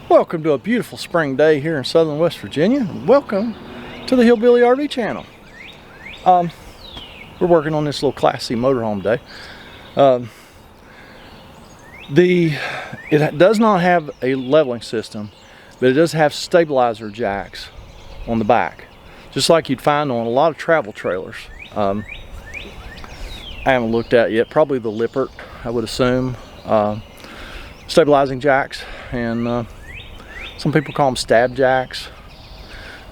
Welcome to a beautiful spring day here in southern West Virginia. Welcome to the Hillbilly RV channel. We're working on this little Class C motorhome day. It does not have a leveling system, but it does have stabilizer jacks on the back, just like you'd find on a lot of travel trailers. I haven't looked at it yet. Probably the Lippert, I would assume. Stabilizing jacks, and some people call them stab jacks.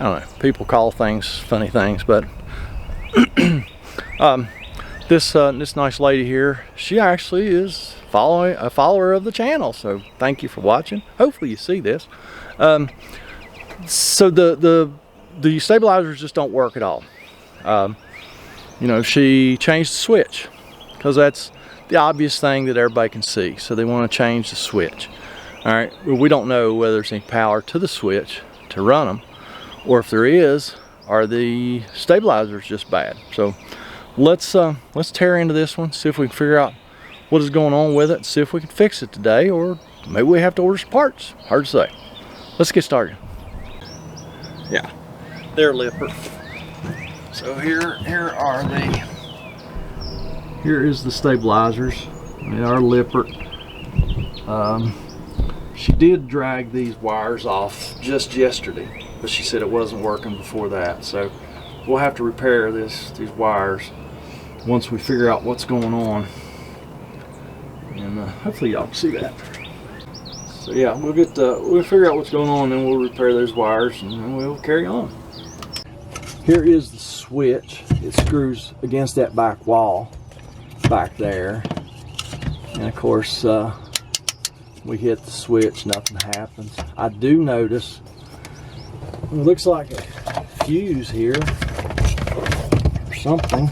I don't know, people call things funny things, but this nice lady here, she actually is a follower of the channel, so thank you for watching. Hopefully you see this. So the stabilizers just don't work at all. You know, she changed the switch because that's the obvious thing that everybody can see, so they want to change the switch. All right, we don't know whether there's any power to the switch to run them, or if there is, are the stabilizers just bad? So let's tear into this one, see if we can figure out what is going on with it, see if we can fix it today, or maybe we have to order some parts. Hard to say. Let's get started. Yeah, they're Lippert. So here is the stabilizers. They are Lippert. She did drag these wires off just yesterday, but she said it wasn't working before that. So we'll have to repair these wires once we figure out what's going on. And hopefully y'all can see that. So yeah, we'll figure out what's going on, and we'll repair those wires, and then we'll carry on. Here is the switch. It screws against that back wall back there, and of course we hit the switch, nothing happens. I do notice it looks like a fuse here or something.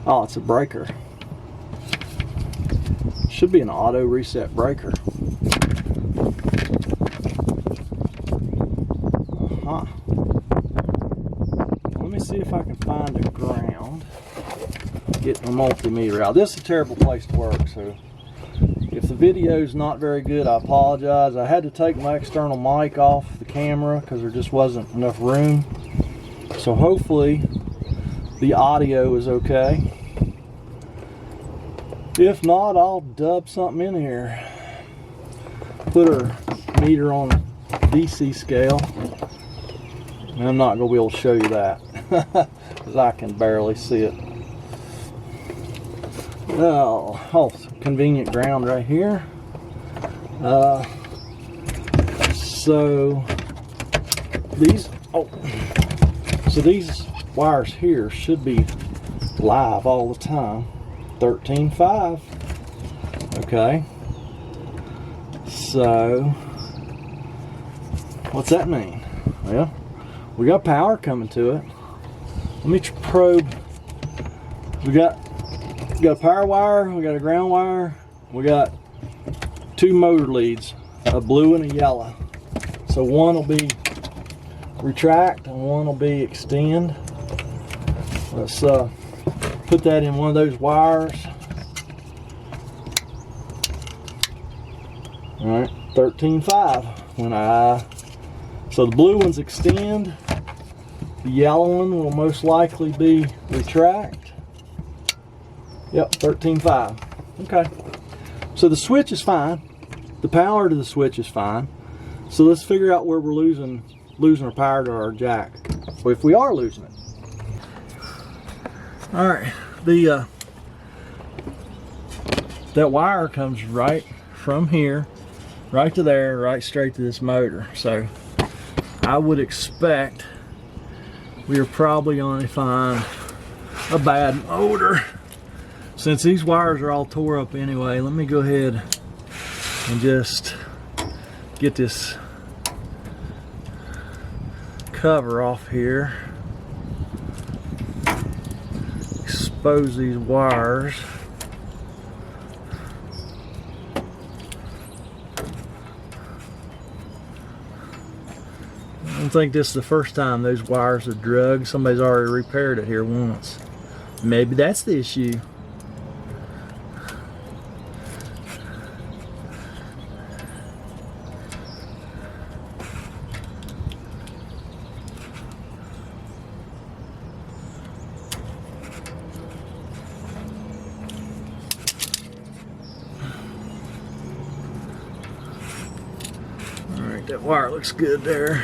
Oh, it's a breaker. Should be an auto reset breaker. Let me see if I can find a ground. Get my multimeter out. This is a terrible place to work, so if the video is not very good, I apologize. I had to take my external mic off the camera because there just wasn't enough room. So hopefully the audio is okay. If not, I'll dub something in here. Put her meter on a DC scale. And I'm not going to be able to show you that because I can barely see it. Oh, convenient ground right here. So these wires here should be live all the time. 13.5. Okay. So what's that mean? Well, we got power coming to it. Let me probe. We got a power wire, we got a ground wire, we got two motor leads, a blue and a yellow. So one will be retract and one will be extend. Let's put that in one of those wires. All right, 13.5. So the blue one's extend, the yellow one will most likely be retract. Yep, 13.5. Okay. So the switch is fine. The power to the switch is fine. So let's figure out where we're losing our power to our jack. Or if we are losing it. All right. That wire comes right from here, right to there, right straight to this motor. So I would expect we are probably going to find a bad motor. Since these wires are all tore up anyway, let me go ahead and just get this cover off here. Expose these wires. I don't think this is the first time those wires are drugged. Somebody's already repaired it here once. Maybe that's the issue. think that wire looks good there.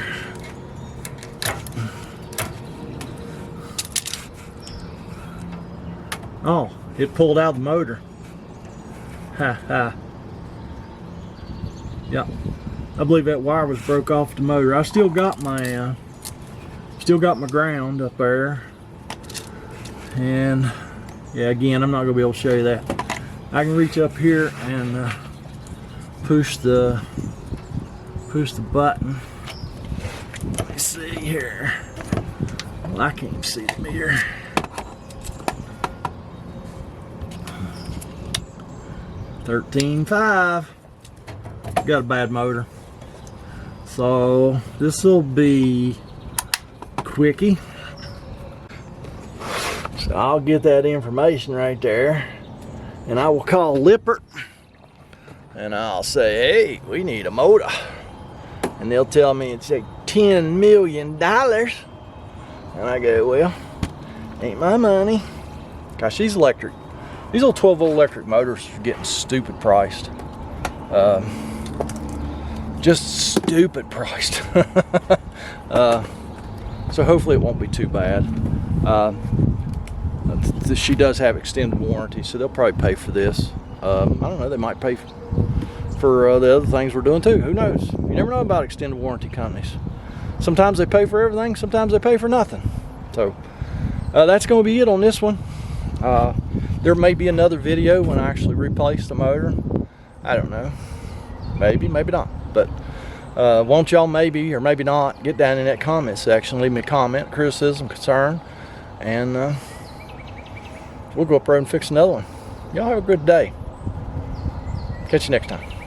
Oh, it pulled out the motor. Ha ha. Yep. I believe that wire was broke off the motor. I still got my ground up there. And yeah, again, I'm not gonna be able to show you that. I can reach up here and push the button. Let me see here. Well, I can't see the meter. $13.5. Got a bad motor. So this will be quickie. So I'll get that information right there, and I will call Lippert, and I'll say, hey, we need a motor. And they'll tell me it's like $10 million. And I go, well, ain't my money. Gosh, these electric, these little 12-volt electric motors are getting stupid priced. Just stupid priced. So hopefully it won't be too bad. She does have extended warranty, so they'll probably pay for this. I don't know, they might pay for the other things we're doing too. Who knows? You never know about extended warranty companies. Sometimes they pay for everything, sometimes they pay for nothing. So that's going to be it on this one. There may be another video when I actually replace the motor. I don't know. Maybe, maybe not. But won't y'all maybe or maybe not get down in that comment section, leave me a comment, criticism, concern, and we'll go up there and fix another one. Y'all have a good day. Catch you next time.